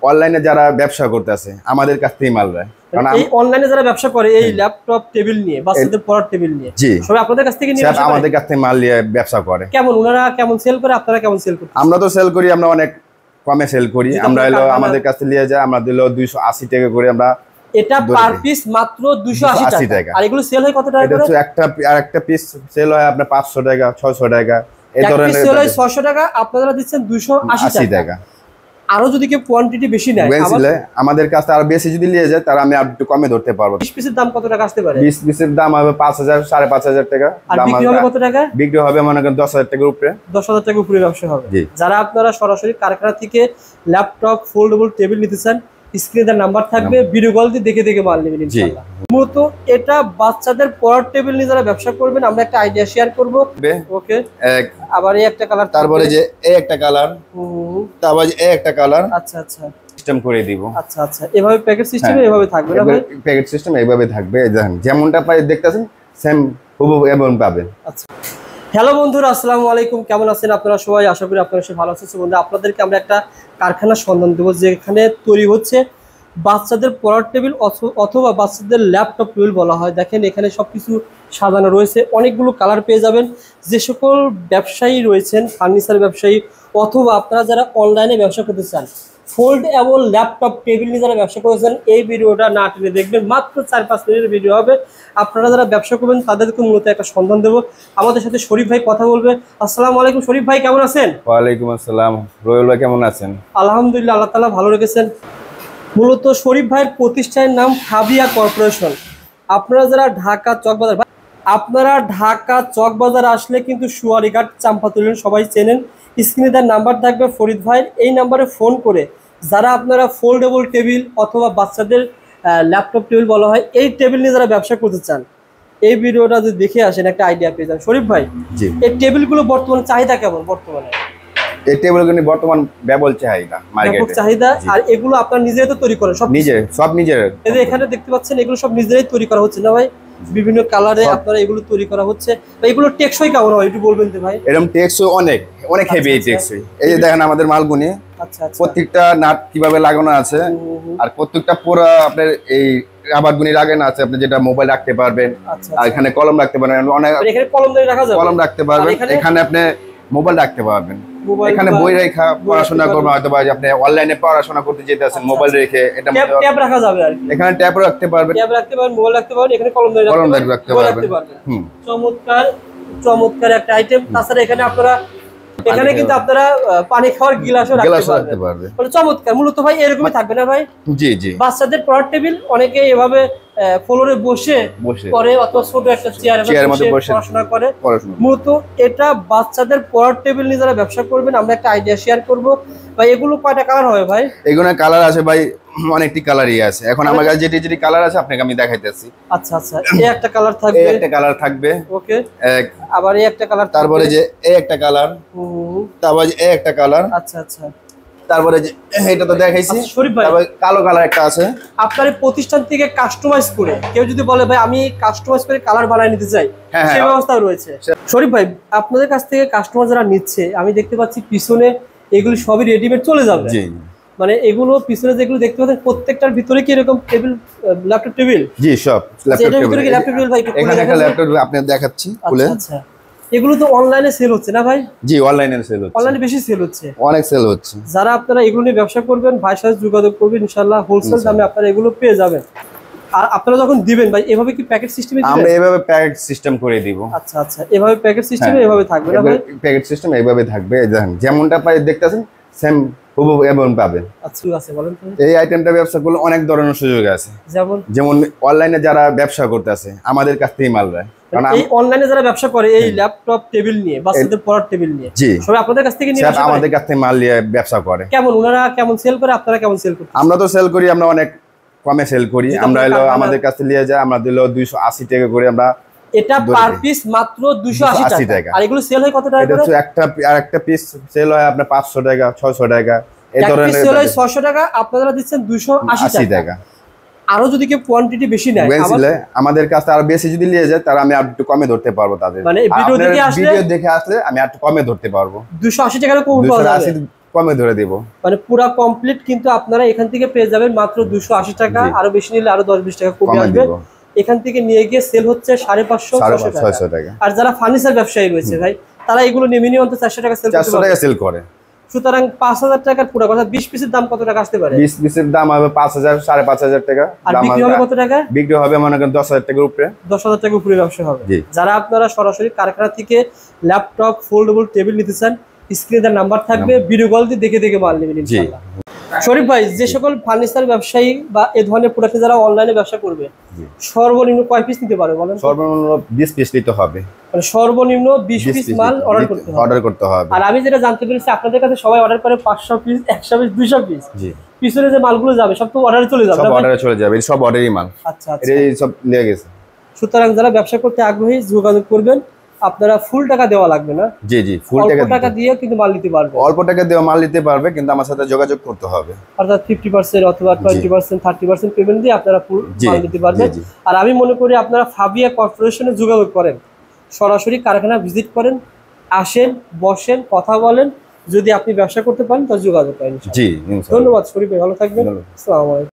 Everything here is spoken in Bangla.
অনলাইনে যারা ব্যবসা করতেছে আমাদের কাছ থেকে মাল নেয়। কারণ এই অনলাইনে যারা ব্যবসা করে এই ল্যাপটপ টেবিল নিয়ে বাচ্চাদের পড়ার টেবিল নিয়ে সবাই আপনাদের কাছ থেকে নিয়ে আসে, আমাদের কাছ থেকে মাল নিয়ে ব্যবসা করে। কেমন ওনারা কেমন সেল করে, আপনারা কেমন সেল করেন? আমরা তো সেল করি, আমরা অনেক কমে সেল করি। আমরা আমাদের কাছ থেকে নিয়ে যায়, আমরা দিল 280 টাকা করে। আমরা এটা পার পিস মাত্র 280 টাকা। আর এগুলো সেল হয় কত টাকা করে? একটা পিস সেল হয় আপনার 500 টাকা 600 টাকা এই ধরনের। সেল হয় 600 টাকা, আপনারা দিচ্ছেন 280 টাকা। আরো যদি কেউ কোয়ান্টিটি বেশি নেয় আমাদের কাছে আরো বেশি যদি নিয়ে যায় তাহলে আমি একটু কমে ধরতে পারবো। 20 পিসের দাম কত টাকা আসতে পারে? 20 পিসের দাম হবে 5000 5500 টাকা। আর বিক্রি হবে কত টাকা? বিক্রি হবে মনে করেন 10000 টাকার উপরে। 10000 টাকার উপরে ব্যবসা হবে। যারা আপনারা সরাসরি কারখানা থেকে ল্যাপটপ ফোল্ডেবল টেবিল নিতে চান, স্ক্রিনে তার নাম্বার থাকবে, ভিডিও কল দিয়ে দেখে দেখে মাল নেবেন ইনশাআল্লাহ। মূলত এটা বাচ্চাদের পড়ার টেবিল নিয়ে যারা ব্যবসা করবেন, আমরা একটা আইডিয়া শেয়ার করব। ওকে, আবার এই একটা কালার, তারপরে যে এই একটা কালার, তারপরে এই একটা কালার। আচ্ছা আচ্ছা, সিস্টেম করে দিব। আচ্ছা আচ্ছা, এভাবে প্যাকেট সিস্টেমে এভাবে থাকবে না ভাই? প্যাকেট সিস্টেম এইভাবে থাকবে, দেখেন যেমনটা পাই দেখতেছেন সেম হুবহু এমন পাবেন। আচ্ছা, হ্যালো বন্ধুরা, আসসালামু আলাইকুম। কেমন আছেন আপনারা সবাই? আশা করি আপনারা সবাই ভালো আছেন। বন্ধুরা, আপনাদেরকে আমরা একটা কারখানার সন্ধান দেবো যেখানে তৈরি হচ্ছে বাচ্চাদের পড়ার টেবিল অথবা বাচ্চাদের ল্যাপটপ টেবিল বলা হয়। দেখেন এখানে সবকিছু সাজানো রয়েছে, অনেকগুলো কালার পেয়ে যাবেন। যে সকল ব্যবসায়ী রয়েছেন, ফার্নিচার ব্যবসায়ী অথবা আপনারা যারা অনলাইনে ব্যবসা করতে চান, ফোল্ডেবল ল্যাপটপ টেবিল নিয়ে যারা ব্যবসা করেছেন, এই ভিডিওটা না টেনে দেখবেন। মাত্র 4-5 মিনিটের ভিডিও হবে। আপনারা যারা ব্যবসা করবেন তাদেরকে মূলত একটা সন্ধান দেবো। আমাদের সাথে শরীফ ভাই কথা বলবে। আসসালামু আলাইকুম শরীফ ভাই, কেমন আছেন? ওয়ালাইকুম আসসালাম রোয়েল ভাই, কেমন আছেন? আলহামদুলিল্লাহ, আল্লাহ তাআলা ভালো রেখেছেন। মূলত শরীফ ভাইয়ের প্রতিষ্ঠানের নাম ফাবিয়া কর্পোরেশন। আপনারা যারা ঢাকা চকবাজার আসলে কিন্তু সুয়ারিঘাট চাম্পাতুলিন সবাই চেনেন। স্ক্রিনে তার নাম্বার থাকবে ফরিদ ভাইয়ের, এই নাম্বারে ফোন করে যারা আপনারা ফোল্ডেবল টেবিল অথবা বাচ্চাদের ল্যাপটপ টেবিল বলা হয়, এই টেবিল নিয়ে যারা ব্যবসা করতে চান, এই ভিডিওটা যদি দেখে আসেন একটা আইডিয়া পেয়ে যান। শরীফ ভাই, এই টেবিলগুলো বর্তমানে চাহিদা কেমন? বর্তমানে এই টেবিলগুলো বর্তমান ব্যাপক চাহিদা, মার্কেটে চাহিদা। আর এগুলো আপনারা নিজেরাই তো তৈরি করেন? সব নিজের। এই যে এখানে দেখতে পাচ্ছেন এগুলো সব নিজেরাই তৈরি করা হচ্ছে না ভাই? বিভিন্ন কালারে আপনারা এগুলো তৈরি করা হচ্ছে। এগুলো টেকসই কেমন হয় একটু বলবেন তো ভাই? এরকম টেকসই অনেক হেভি টেকসই। এই যে দেখেন আমাদের মালগুনি, প্রত্যেকটা নাট কিভাবে লাগানো আছে, আর প্রত্যেকটা পুরো আপনার এই রাবার গুনি লাগানো আছে। আপনি যেটা মোবাইল রাখতে পারবেন, আর এখানে কলম রাখতে পারবেন, অনেক এখানে কলম রাখতে পারবেন। এখানে আপনি মোবাইল রাখতে পারবেন, এখানে বই রেখা পড়াশোনা করবেন। হয়তো বা আপনি অনলাইনে পড়াশোনা করতে যেতেছেন, মোবাইল রেখে এটা ট্যাব রাখা যাবে আর কি। এখানে ট্যাব রাখতে পারবেন, মোবাইল রাখতে পারবেন, এখানে কলম রাখতে পারবেন। চমৎকার একটা আইটেম। তাছাড়া এখানে আপনারা কিন্তু আপনারা পানি খাওয়ার গিলাসও রাখতে পারবেন। চমৎকার। মূলত ভাই এরকমই থাকবে না ভাই? জি জি। বাচ্চাদের পড়ার টেবিল অনেকে এভাবে ফ্লোরে বসে করে অথবা ছোট একটা চেয়ারের মধ্যে বসে পড়াশোনা করে। মূলত এটা বাচ্চাদের পড়ার টেবিল নিয়ে যারা ব্যবসা করবেন, আমরা একটা আইডিয়া শেয়ার করব। ভাই এগুলো কয়টা কালার হবে ভাই? এগুলো কালার আছে ভাই, অনেকটি কালারই আছে। এখন আমার কাছে যেটি কালার আছে আপনাকে আমি দেখাইতেছি। আচ্ছা আচ্ছা, এই একটা কালার থাকবে, এই একটা কালার থাকবে। ওকে, আবার এই একটা কালার, তারপরে যে এই একটা কালার, তারপরে এই একটা কালার। আচ্ছা আচ্ছা, তারপরে যে এটা তো দেখাইছি। শরীফ ভাই, কালো কালার একটা আছে। আপনার এই প্রতিষ্ঠান থেকে কাস্টমাইজ করে কেউ যদি বলে ভাই আমি কাস্টমাইজ করে কালার বানিয়ে নিতে চাই, সেই ব্যবস্থাও রয়েছে। শরীফ ভাই, আপনাদের কাছ থেকে কাস্টমার যারা নিচ্ছে, আমি দেখতে পাচ্ছি পিছনে এগুলো সবই রেডিমেড চলে যাবে। জি, মানে এগুলো পিছনে যেগুলো দেখতে পাচ্ছেন প্রত্যেকটার ভিতরে কি এরকম টেবিল, ল্যাপটপ টেবিল? জি, সব ল্যাপটপ টেবিল। ভাই এখানে একটা ল্যাপটপ আপনাদের দেখাচ্ছি খুলে। আচ্ছা, এগুলো তো অনলাইনে সেল হচ্ছে না ভাই? জি, অনলাইনে সেল হচ্ছে। অনলাইনে বেশি সেল হচ্ছে, অনেক সেল হচ্ছে। যারা আপনারা এগুলো নিয়ে ব্যবসা করবেন, ভাইয়ের সাথে যোগাযোগ করবেন, ইনশাআল্লাহ হোলসেল দামে আপনারা এগুলো পেয়ে যাবেন। আর আপনারা যখন দিবেন ভাই, এভাবে কি প্যাকেট সিস্টেমে দিবেন? আমরা এভাবে প্যাকেট সিস্টেম করে দিব। আচ্ছা আচ্ছা, এভাবে প্যাকেট সিস্টেমে এভাবে থাকবে না ভাই? প্যাকেট সিস্টেম এইভাবে থাকবে, দেখেন যেমনটা পাই দেখতেছেন সেম হুবহু এমন পাবেন। আচ্ছা আছে, বলেন তো। এই আইটেমটা ব্যবসা করলে অনেক ধরনের সুযোগ আছে। যেমন অনলাইনে যারা ব্যবসা করতেছে আমাদের কাছ থেকে মাল নেয়। কারণ এই অনলাইনে যারা ব্যবসা করে এই ল্যাপটপ টেবিল নিয়ে বাচ্চাদের পড়ার টেবিল নিয়ে, সবাই আপনাদের কাছ থেকে নিয়ে আসে, আমাদের কাছ থেকে মাল নিয়ে ব্যবসা করে। কেমন ওনারা কেমন সেল করে, আপনারা কেমন সেল করেন? আমরা তো সেল করি, আমরা অনেক কমে সেল করি। আমরা আমাদের কাছ থেকে নিয়ে যায়, আমরা দিল 280 টাকা করে। আমরা এটা পার পিস মাত্র 280 টাকা। আর এগুলো সেল হয় কত টাকা করে? একটা পিস সেল হয় আপনার 500 টাকা 600 টাকা এই ধরনের। সেল হয় 600 টাকা, আপনারা দিচ্ছেন 280 টাকা। আরো যদি কেউ কোয়ান্টিটি বেশি নেয়, আমাদের কাছে আরো বেশি যদি নিয়ে যায় তাহলে আমি একটু কমে ধরতে পারবো তাদের। মানে ভিডিও দেখে আসলে আমি একটু কমে ধরতে পারবো। 280 টাকার কম পাওয়া যাবে। কমে ধরে দিব। মানে পুরো কমপ্লিট কিন্তু আপনারা এখান থেকে পেয়ে যাবেন মাত্র 280 টাকা, আরো বেশি নিলে আরো 10-20 টাকা কমে আসবে। এখান থেকে নিয়ে গিয়ে সেল হচ্ছে 550-600 টাকা। আর যারা ফার্নিচার ব্যবসায়ী রয়েছে ভাই, তারা এগুলো নিয়ে মিনিমাম 400 টাকা সেল করতে পারে। 400 টাকা সেল করে। সুতরাং 5000 টাকার পুরো কথা, 20 পিসের দাম কত টাকা আসতে পারে? 20 পিসের দাম হবে 5000 5,500 টাকা। আর বিক্রি হবে কত টাকা? বিক্রি হবে মনে করেন 10,000 টাকার উপরে। 10,000 টাকার উপরে ব্যবসা হবে। যারা আপনারা সরাসরি কারখানা থেকে ল্যাপটপ, ফোল্ডেবল টেবিল নিতে চান, স্ক্রিনে নাম্বার থাকবে, ভিডিও কল দিয়ে দেখে মাল নেবেন ইনশাআল্লাহ। শরীফ ভাই, যে সকল ফার্নিচার ব্যবসায়ী বা এই ধরনের প্রোডাক্ট যারা অনলাইনে ব্যবসা করবে, সর্বনিম্ন কয় পিস নিতে পারে বলেন? সর্বনিম্ন 20 পিস নিতে হবে। মানে সর্বনিম্ন 20 পিস মাল অর্ডার করতে হবে। আর আমি যেটা জানতে পেরেছি, আপনাদের কাছে সবাই অর্ডার করে 500 পিস, 100 পিস, 200 পিস। জি। পিছনে যে মালগুলো যাবে সব তো অর্ডারে চলে যাবে। সব অর্ডারে চলে যাবে, সব অর্ডারই মাল। আচ্ছা আচ্ছা, এই সব নিয়ে গেছে। সুতরাং যারা ব্যবসা করতে আগ্রহী যোগাযোগ করবেন। আপনারা ফুল টাকা দেওয়া লাগবে না। জি জি, ফুল টাকা দিয়ে কিন্তু মাল নিতে পারবে। অল্প টাকা দিয়ে মাল নিতে পারবে, কিন্তু আমার সাথে যোগাযোগ করতে হবে। অর্থাৎ 50% অথবা 20%, 30% পেমেন্ট দিয়ে আপনারা ফুল মাল নিতে পারবেন। আর আমি মনে করি আপনারা ফাবিয়া কর্পোরেশনে যোগাযোগ করেন, সরাসরি কারখানা ভিজিট করেন, আসেন, বসেন, কথা বলেন। যদি আপনি ব্যবসা করতে পারেন তাহলে যোগাযোগ করেন। জি, ধন্যবাদ শরীফ ভাই, ভালো থাকবেন। আসসালামু আলাইকুম।